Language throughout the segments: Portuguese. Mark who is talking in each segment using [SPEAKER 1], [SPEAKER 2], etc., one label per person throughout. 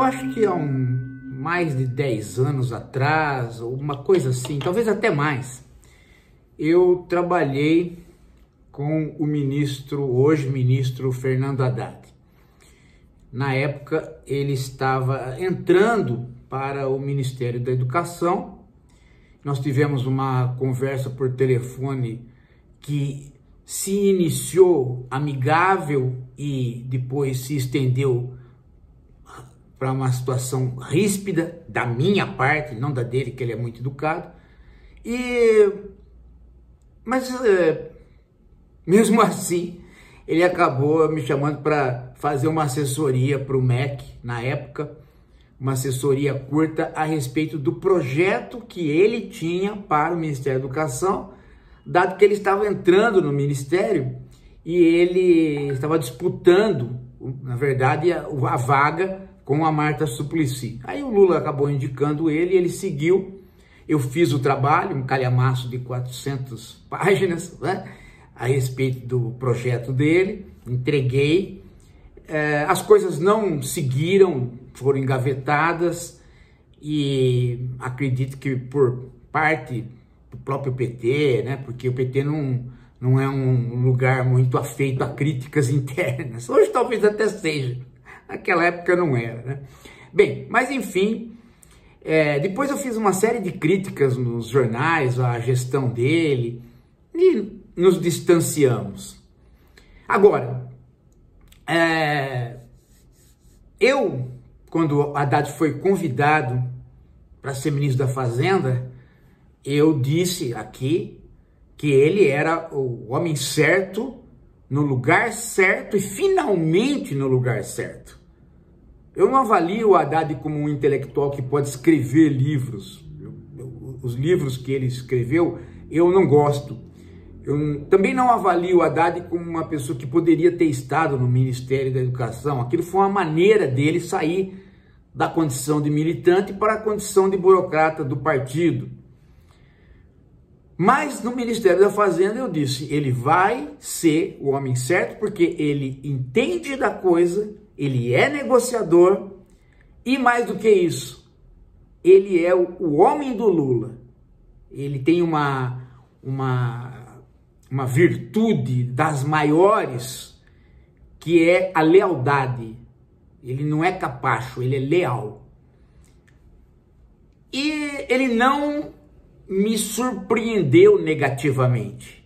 [SPEAKER 1] acho que há mais de 10 anos atrás, uma coisa assim, talvez até mais, eu trabalhei com o hoje ministro Fernando Haddad. Na época, ele estava entrando para o Ministério da Educação. Nós tivemos uma conversa por telefone que se iniciou amigável e depois se estendeu para uma situação ríspida, da minha parte, não da dele, que ele é muito educado. Mas mesmo assim, ele acabou me chamando para fazer uma assessoria para o MEC, na época, uma assessoria curta a respeito do projeto que ele tinha para o Ministério da Educação, dado que ele estava entrando no Ministério e ele estava disputando, na verdade, a vaga com a Marta Suplicy. Aí o Lula acabou indicando ele seguiu. Eu fiz o trabalho, um calhamaço de 400 páginas, né, a respeito do projeto dele, entreguei. As coisas não seguiram, foram engavetadas e acredito que por parte do próprio PT, né, porque o PT não é um lugar muito afeito a críticas internas. Hoje talvez até seja, naquela época não era, né? Bem, mas enfim, depois eu fiz uma série de críticas nos jornais à gestão dele e nos distanciamos. Agora, quando Haddad foi convidado para ser ministro da Fazenda, eu disse aqui que ele era o homem certo, no lugar certo e finalmente no lugar certo. Eu não avalio o Haddad como um intelectual que pode escrever livros. Os livros que ele escreveu, eu não gosto. Eu também não avalio o Haddad como uma pessoa que poderia ter estado no Ministério da Educação. Aquilo foi uma maneira dele sair da condição de militante para a condição de burocrata do partido. Mas no Ministério da Fazenda eu disse, ele vai ser o homem certo porque ele entende da coisa, ele é negociador e mais do que isso, ele é o homem do Lula. Ele tem uma virtude das maiores, que é a lealdade. Ele não é capacho, ele é leal. E ele não me surpreendeu negativamente.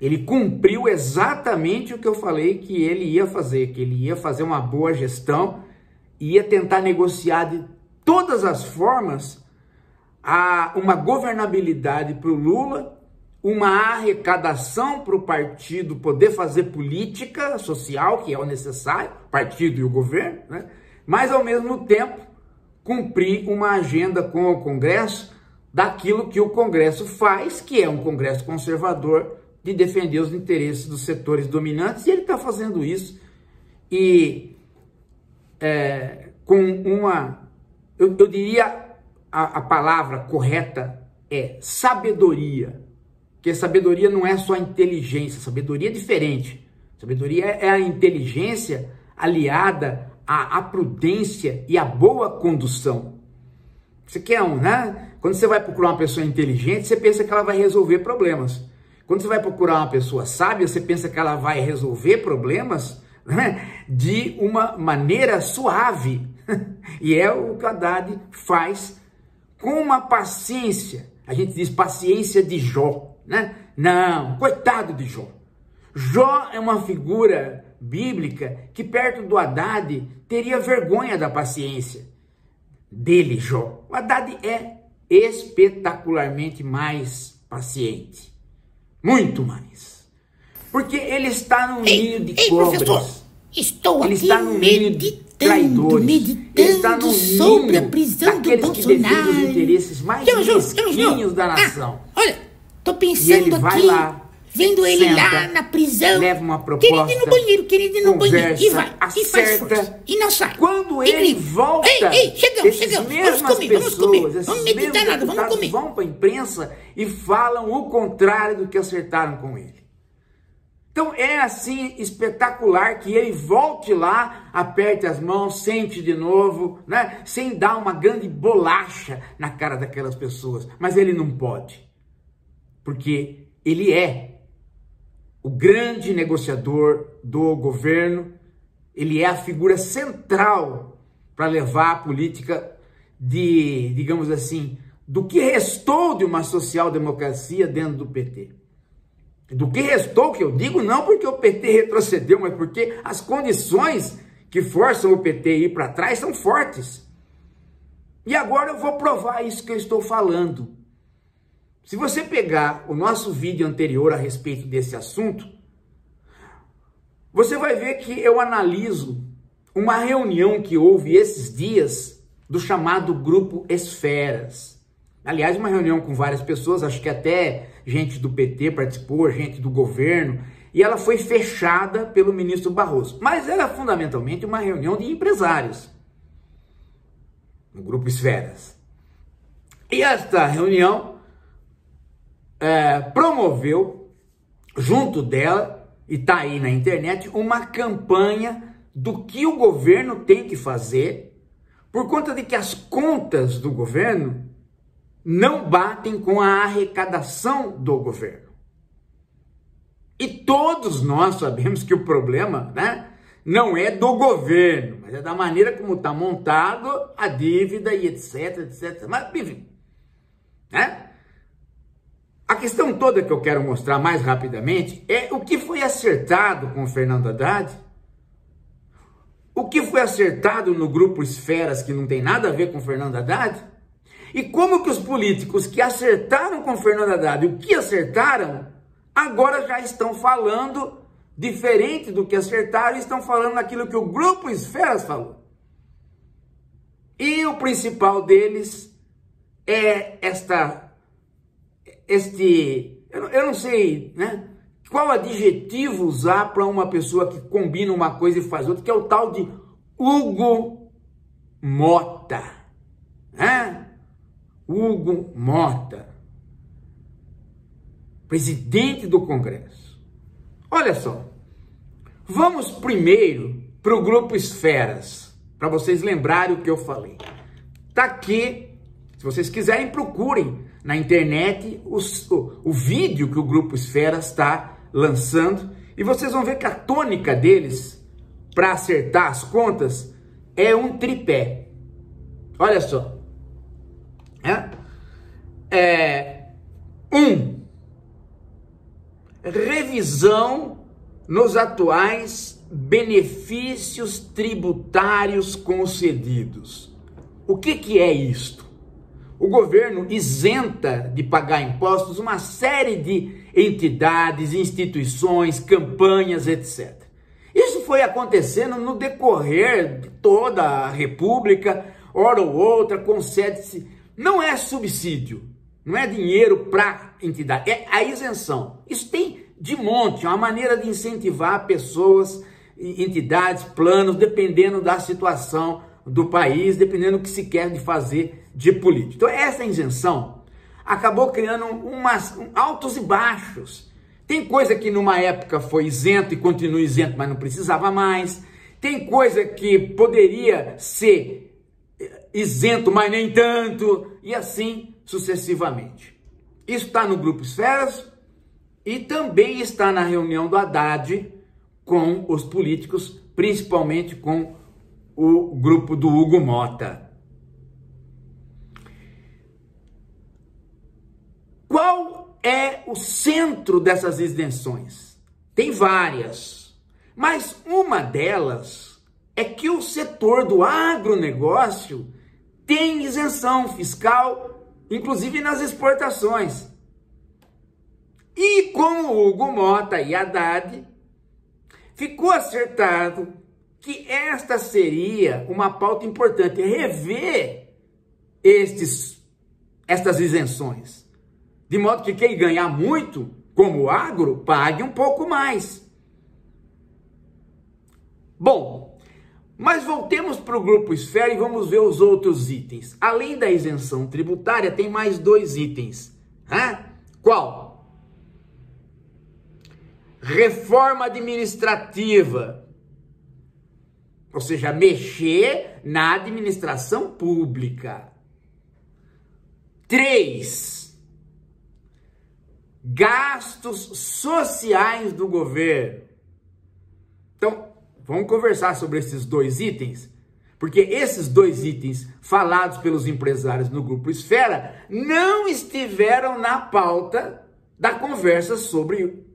[SPEAKER 1] Ele cumpriu exatamente o que eu falei que ele ia fazer, que ele ia fazer uma boa gestão, ia tentar negociar de todas as formas uma governabilidade para o Lula, uma arrecadação para o partido poder fazer política social, que é o necessário, o partido e o governo, né? Mas ao mesmo tempo cumprir uma agenda com o Congresso daquilo que o Congresso faz, que é um Congresso conservador, de defender os interesses dos setores dominantes, e ele está fazendo isso, e com eu diria, a palavra correta é sabedoria, porque sabedoria não é só inteligência, sabedoria é diferente, sabedoria é a inteligência aliada à prudência e à boa condução. Você quer né? Quando você vai procurar uma pessoa inteligente, você pensa que ela vai resolver problemas. Quando você vai procurar uma pessoa sábia, você pensa que ela vai resolver problemas, né, de uma maneira suave. E é o que o Haddad faz com uma paciência. A gente diz paciência de Jó, né? Não, coitado de Jó. Jó é uma figura bíblica que perto do Haddad teria vergonha da paciência dele, Jó. O Haddad é espetacularmente mais paciente. Muito mais. Porque ele está no ninho de cobras. Professor,
[SPEAKER 2] estou
[SPEAKER 1] ele
[SPEAKER 2] aqui
[SPEAKER 1] está no ninho de traidores.
[SPEAKER 2] meditando
[SPEAKER 1] ele está no
[SPEAKER 2] sobre a
[SPEAKER 1] ninho
[SPEAKER 2] prisão
[SPEAKER 1] daqueles
[SPEAKER 2] do
[SPEAKER 1] que defendem os
[SPEAKER 2] Bolsonaro.
[SPEAKER 1] interesses mais mesquinhos da nação.
[SPEAKER 2] Olha, tô
[SPEAKER 1] E
[SPEAKER 2] pensando
[SPEAKER 1] ele vai
[SPEAKER 2] aqui,
[SPEAKER 1] lá,
[SPEAKER 2] vendo ele
[SPEAKER 1] senta,
[SPEAKER 2] lá na prisão.
[SPEAKER 1] leva uma proposta,
[SPEAKER 2] querido ir no banheiro, querido ir no banheiro.
[SPEAKER 1] conversa,
[SPEAKER 2] E vai, e faz
[SPEAKER 1] acerta.
[SPEAKER 2] força. E não sai.
[SPEAKER 1] Quando ele
[SPEAKER 2] Incrível.
[SPEAKER 1] volta,
[SPEAKER 2] chegamos.
[SPEAKER 1] mesmas
[SPEAKER 2] Vamos comer,
[SPEAKER 1] pessoas, esses
[SPEAKER 2] vamos meditar
[SPEAKER 1] mesmos
[SPEAKER 2] nada, vamos
[SPEAKER 1] deputados
[SPEAKER 2] comer.
[SPEAKER 1] vão para a imprensa e falam o contrário do que acertaram com ele. Então é assim espetacular que ele volte lá, aperte as mãos, sente de novo, né? Sem dar uma grande bolacha na cara daquelas pessoas. Mas ele não pode, porque ele é o grande negociador do governo, ele é a figura central para levar a política de, digamos assim, do que restou de uma social-democracia dentro do PT. Do que restou, que eu digo, não porque o PT retrocedeu, mas porque as condições que forçam o PT a ir para trás são fortes. E agora eu vou provar isso que eu estou falando. Se você pegar o nosso vídeo anterior a respeito desse assunto, você vai ver que eu analiso uma reunião que houve esses dias do chamado Grupo Esferas. Aliás, uma reunião com várias pessoas, acho que até gente do PT participou, gente do governo, e ela foi fechada pelo ministro Barroso. Mas era fundamentalmente uma reunião de empresários, no Grupo Esferas. E esta reunião promoveu, junto dela, e está aí na internet, uma campanha do que o governo tem que fazer, por conta de que as contas do governo não batem com a arrecadação do governo. E todos nós sabemos que o problema, né, não é do governo, mas é da maneira como está montado a dívida e etc, etc. Mas, enfim, né? A questão toda que eu quero mostrar mais rapidamente é o que foi acertado com o Fernando Haddad, o que foi acertado no Grupo Esferas, que não tem nada a ver com o Fernando Haddad, e como que os políticos que acertaram com o Fernando Haddad, o que acertaram, agora já estão falando diferente do que acertaram, estão falando aquilo que o Grupo Esferas falou. E o principal deles é eu não sei, né, qual adjetivo usar para uma pessoa que combina uma coisa e faz outra, que é o tal de Hugo Mota, né? Hugo Mota, presidente do Congresso. Olha só, vamos primeiro para o Grupo Esferas, para vocês lembrarem o que eu falei. Tá aqui, se vocês quiserem, procurem na internet o vídeo que o Grupo Esferas está lançando, e vocês vão ver que a tônica deles, para acertar as contas, é um tripé. Olha só. Revisão nos atuais benefícios tributários concedidos. O que é isto? O governo isenta de pagar impostos uma série de entidades, instituições, campanhas, etc. Isso foi acontecendo no decorrer de toda a República, hora ou outra, concede-se. Não é subsídio, não é dinheiro para entidade, é a isenção. Isso tem de monte, é uma maneira de incentivar pessoas, entidades, planos, dependendo da situação do país, dependendo do que se quer de fazer de política. Então essa isenção acabou criando altos e baixos. Tem coisa que numa época foi isento e continua isento, mas não precisava mais. Tem coisa que poderia ser isento, mas nem tanto, e assim sucessivamente. Isso está no Grupo Esferas e também está na reunião do Haddad com os políticos, principalmente com o grupo do Hugo Mota. Qual é o centro dessas isenções? Tem várias, mas uma delas é que o setor do agronegócio tem isenção fiscal, inclusive nas exportações. E com o Hugo Mota e Haddad, ficou acertado que esta seria uma pauta importante, rever estas isenções, de modo que quem ganhar muito, como o agro, pague um pouco mais. Bom, mas voltemos para o Grupo Esfera e vamos ver os outros itens. Além da isenção tributária, tem mais 2 itens. Qual? reforma administrativa. Ou seja, mexer na administração pública. 3, gastos sociais do governo. Então, vamos conversar sobre esses 2 itens, porque esses 2 itens falados pelos empresários no Grupo Esfera não estiveram na pauta da conversa sobre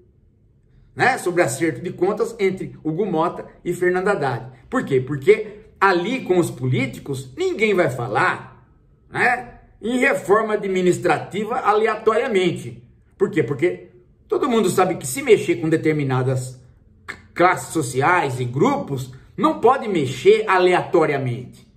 [SPEAKER 1] acerto de contas entre Hugo Motta e Fernando Haddad. Por quê? Porque ali com os políticos ninguém vai falar, em reforma administrativa aleatoriamente. Por quê? Porque todo mundo sabe que se mexer com determinadas classes sociais e grupos, não pode mexer aleatoriamente.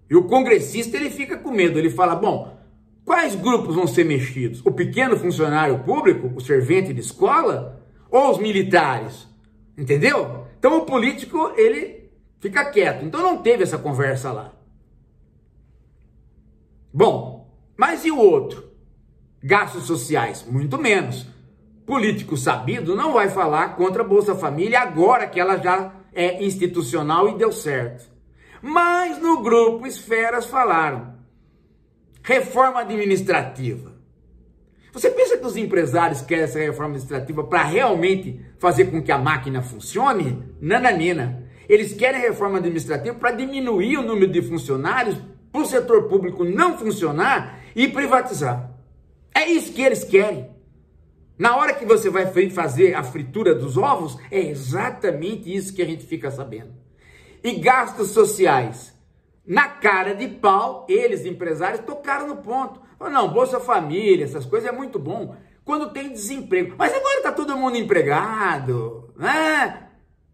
[SPEAKER 1] E o congressista, ele fica com medo, ele fala, bom, quais grupos vão ser mexidos? O pequeno funcionário público, o servente de escola, ou os militares? Entendeu? Então o político, ele fica quieto. Então não teve essa conversa lá. Bom, mas e o outro? Gastos sociais, muito menos. Político sabido não vai falar contra a Bolsa Família agora que ela já é institucional e deu certo. Mas no Grupo Esferas falaram. Reforma administrativa. Você pensa que os empresários querem essa reforma administrativa para realmente fazer com que a máquina funcione? Nananina. Eles querem reforma administrativa para diminuir o número de funcionários, para o setor público não funcionar e privatizar. É isso que eles querem. Na hora que você vai fazer a fritura dos ovos, é exatamente isso que a gente fica sabendo. E gastos sociais. Na cara de pau, eles, empresários, tocaram no ponto. Não, Bolsa Família, essas coisas é muito bom quando tem desemprego. Mas agora está todo mundo empregado, né?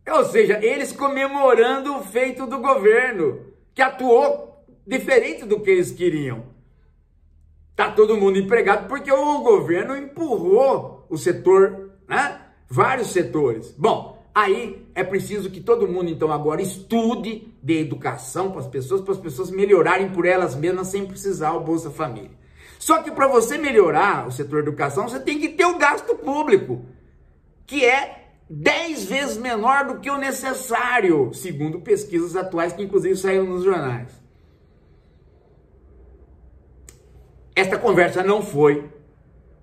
[SPEAKER 1] Ou seja, eles comemorando o feito do governo, que atuou diferente do que eles queriam. Está todo mundo empregado porque o governo empurrou o setor, vários setores. Bom, aí é preciso que todo mundo, então, agora estude de educação para as pessoas melhorarem por elas mesmas sem precisar o Bolsa Família. Só que para você melhorar o setor de educação, você tem que ter o gasto público, que é 10 vezes menor do que o necessário, segundo pesquisas atuais que inclusive saíram nos jornais. Esta conversa não foi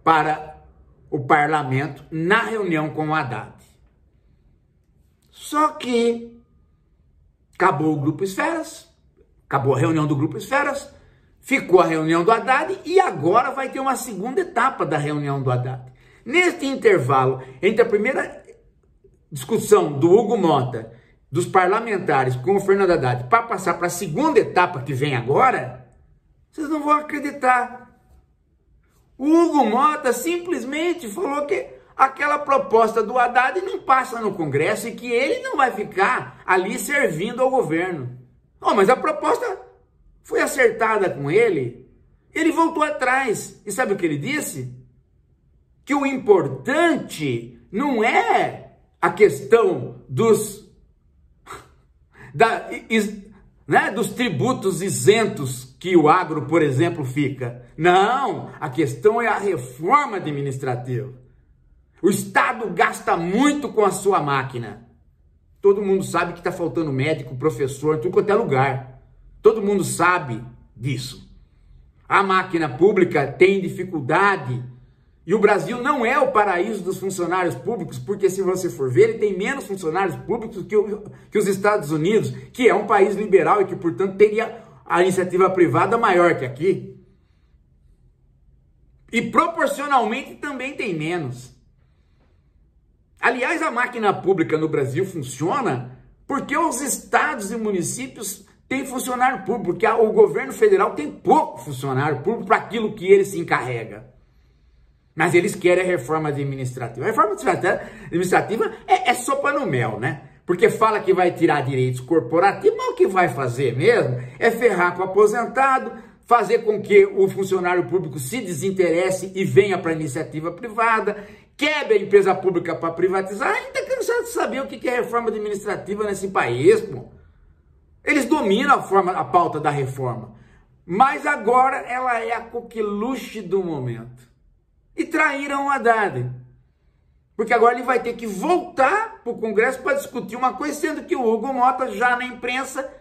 [SPEAKER 1] para o parlamento na reunião com o Haddad. Só que acabou o Grupo Esferas, acabou a reunião do Grupo Esferas, ficou a reunião do Haddad e agora vai ter uma segunda etapa da reunião do Haddad. Neste intervalo, entre a primeira discussão do Hugo Motta, dos parlamentares com o Fernando Haddad, para passar para a segunda etapa que vem agora, vocês não vão acreditar. O Hugo Motta simplesmente falou que aquela proposta do Haddad não passa no Congresso e que ele não vai ficar ali servindo ao governo. Oh, mas a proposta foi acertada com ele. Ele voltou atrás. E sabe o que ele disse? Que o importante não é a questão dos tributos isentos que o agro, por exemplo, fica. Não, a questão é a reforma administrativa. O Estado gasta muito com a sua máquina. Todo mundo sabe que está faltando médico, professor, tudo quanto é lugar. Todo mundo sabe disso. A máquina pública tem dificuldade. E o Brasil não é o paraíso dos funcionários públicos, porque se você for ver, ele tem menos funcionários públicos que os Estados Unidos, que é um país liberal e que, portanto, teria a iniciativa privada maior que aqui. E proporcionalmente também tem menos. Aliás, a máquina pública no Brasil funciona porque os estados e municípios têm funcionário público, porque o governo federal tem pouco funcionário público para aquilo que ele se encarrega. Mas eles querem a reforma administrativa. A reforma administrativa é sopa no mel, né? Porque fala que vai tirar direitos corporativos, mas o que vai fazer mesmo é ferrar com o aposentado, fazer com que o funcionário público se desinteresse e venha para a iniciativa privada, quebre a empresa pública para privatizar. A gente está cansado de saber o que é reforma administrativa nesse país, pô. Eles dominam a pauta da reforma. Mas agora ela é a coqueluche do momento. E traíram o Haddad. Porque agora ele vai ter que voltar para o Congresso para discutir uma coisa, sendo que o Hugo Mota já na imprensa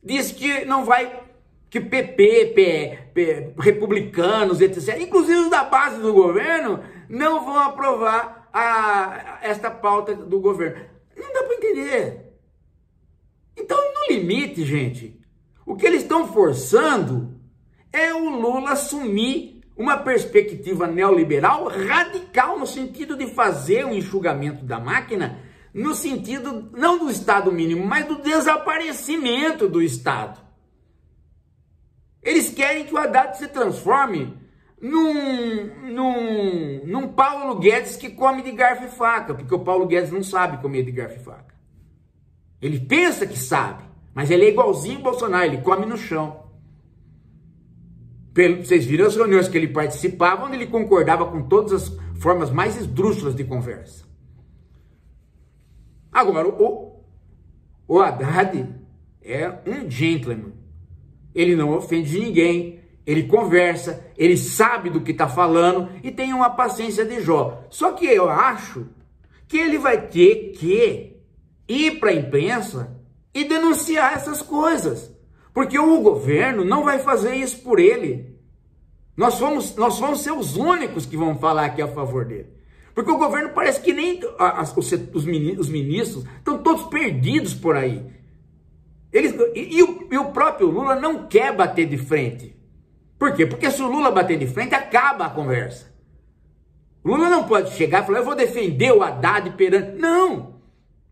[SPEAKER 1] disse que não vai, que PP, republicanos, etc., inclusive os da base do governo, não vão aprovar esta pauta do governo. Não dá para entender. Então, no limite, gente, o que eles estão forçando é o Lula assumir uma perspectiva neoliberal radical, no sentido de fazer um enxugamento da máquina, no sentido, não do Estado mínimo, mas do desaparecimento do Estado. Eles querem que o Haddad se transforme num Paulo Guedes que come de garfo e faca, porque o Paulo Guedes não sabe comer de garfo e faca. Ele pensa que sabe, mas ele é igualzinho o Bolsonaro, ele come no chão. Vocês viram as reuniões que ele participava, onde ele concordava com todas as formas mais esdrúxulas de conversa. Agora, o Haddad é um gentleman. Ele não ofende ninguém, ele conversa, ele sabe do que está falando e tem uma paciência de Jó. Só que eu acho que ele vai ter que ir para a imprensa e denunciar essas coisas. Porque o governo não vai fazer isso por ele. Nós vamos ser os únicos que vão falar aqui a favor dele. Porque o governo parece que nem os ministros estão todos perdidos por aí. E o próprio Lula não quer bater de frente. Por quê? Porque se o Lula bater de frente, acaba a conversa. O Lula não pode chegar e falar, eu vou defender o Haddad perante... Não!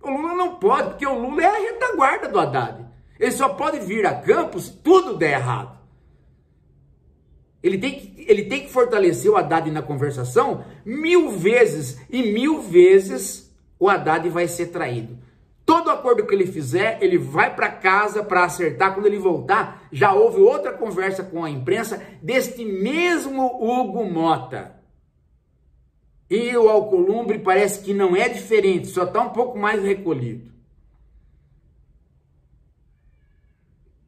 [SPEAKER 1] O Lula não pode, porque o Lula é a retaguarda do Haddad. Ele só pode vir a campo se tudo der errado. Ele tem que fortalecer o Haddad na conversação 1000 vezes, e 1000 vezes o Haddad vai ser traído. Todo acordo que ele fizer, ele vai para casa para acertar. Quando ele voltar, já houve outra conversa com a imprensa deste mesmo Hugo Mota. E o Alcolumbre parece que não é diferente, só está um pouco mais recolhido.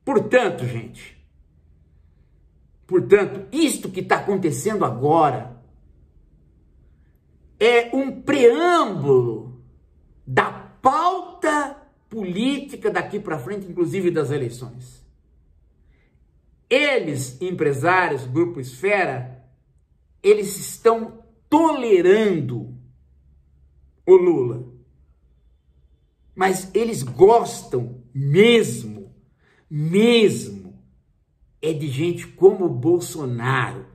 [SPEAKER 1] Portanto, gente, isto que está acontecendo agora é um preâmbulo da pauta política daqui para frente, inclusive das eleições. Eles, empresários, Grupo Esfera, eles estão tolerando o Lula. Mas eles gostam mesmo, é de gente como o Bolsonaro.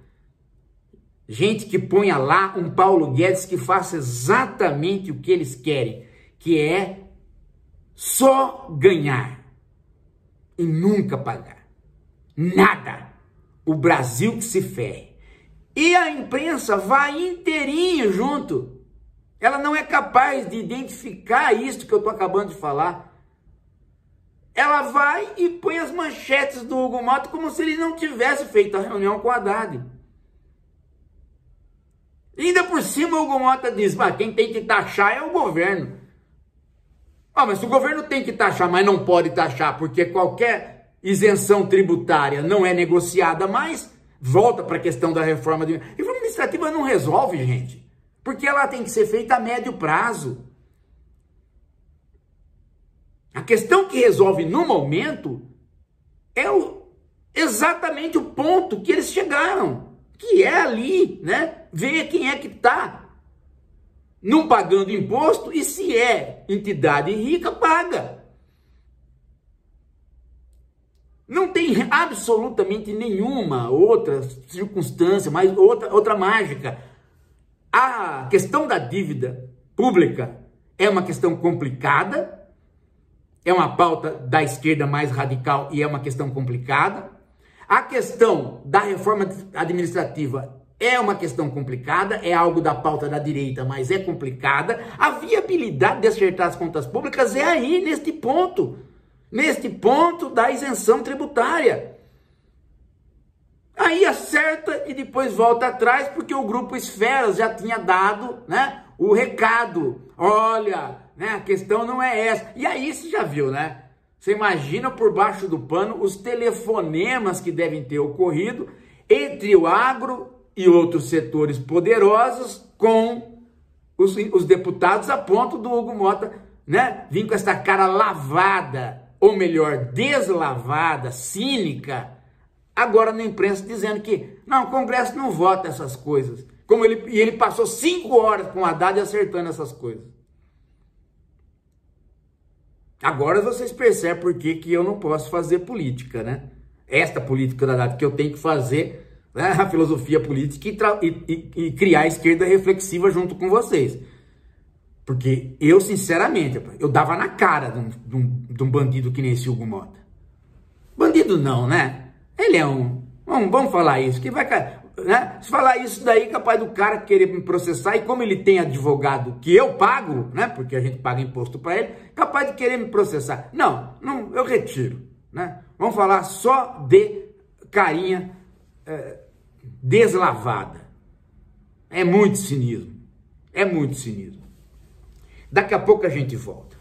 [SPEAKER 1] Gente que ponha lá um Paulo Guedes que faça exatamente o que eles querem, que é só ganhar e nunca pagar. Nada. O Brasil que se ferre. E a imprensa vai inteirinho junto. Ela não é capaz de identificar isso que eu estou acabando de falar. Ela vai e põe as manchetes do Hugo Mota como se ele não tivesse feito a reunião com o Haddad. E ainda por cima o Hugo Mota diz, quem tem que taxar é o governo. Mas se o governo tem que taxar, mas não pode taxar, porque qualquer isenção tributária não é negociada mais, volta para a questão da reforma. Reforma administrativa não resolve, gente, porque ela tem que ser feita a médio prazo. A questão que resolve no momento é exatamente o ponto que eles chegaram, que é ali, né? Ver quem é que está não pagando imposto e se é entidade rica, paga. Não tem absolutamente nenhuma outra circunstância, mas outra mágica. A questão da dívida pública é uma questão complicada, é uma pauta da esquerda mais radical e é uma questão complicada. A questão da reforma administrativa é uma questão complicada, é algo da pauta da direita, mas é complicada. A viabilidade de acertar as contas públicas é aí, neste ponto da isenção tributária. Aí acerta e depois volta atrás, porque o Grupo Esferas já tinha dado, né, o recado. Olha, né, a questão não é essa. E aí você já viu, né? Você imagina por baixo do pano os telefonemas que devem ter ocorrido entre o agro e outros setores poderosos com os deputados a ponto do Hugo Mota, né, vir com essa cara lavada, ou melhor, deslavada, cínica, agora na imprensa dizendo que não, o Congresso não vota essas coisas. E ele passou 5 horas com o Haddad acertando essas coisas. Agora vocês percebem por que eu não posso fazer política, né? Esta política da Haddad que eu tenho que fazer, né, a filosofia política e criar a esquerda reflexiva junto com vocês. Porque eu, sinceramente, eu dava na cara de um bandido que nem esse Hugo Mota. Bandido não, né? Ele é vamos falar isso, que vai, né? Se falar isso daí, capaz do cara querer me processar, e como ele tem advogado que eu pago, né? Porque a gente paga imposto para ele, capaz de querer me processar. Não, eu retiro, né? Vamos falar só de carinha deslavada. É muito cinismo. É muito cinismo. Daqui a pouco a gente volta.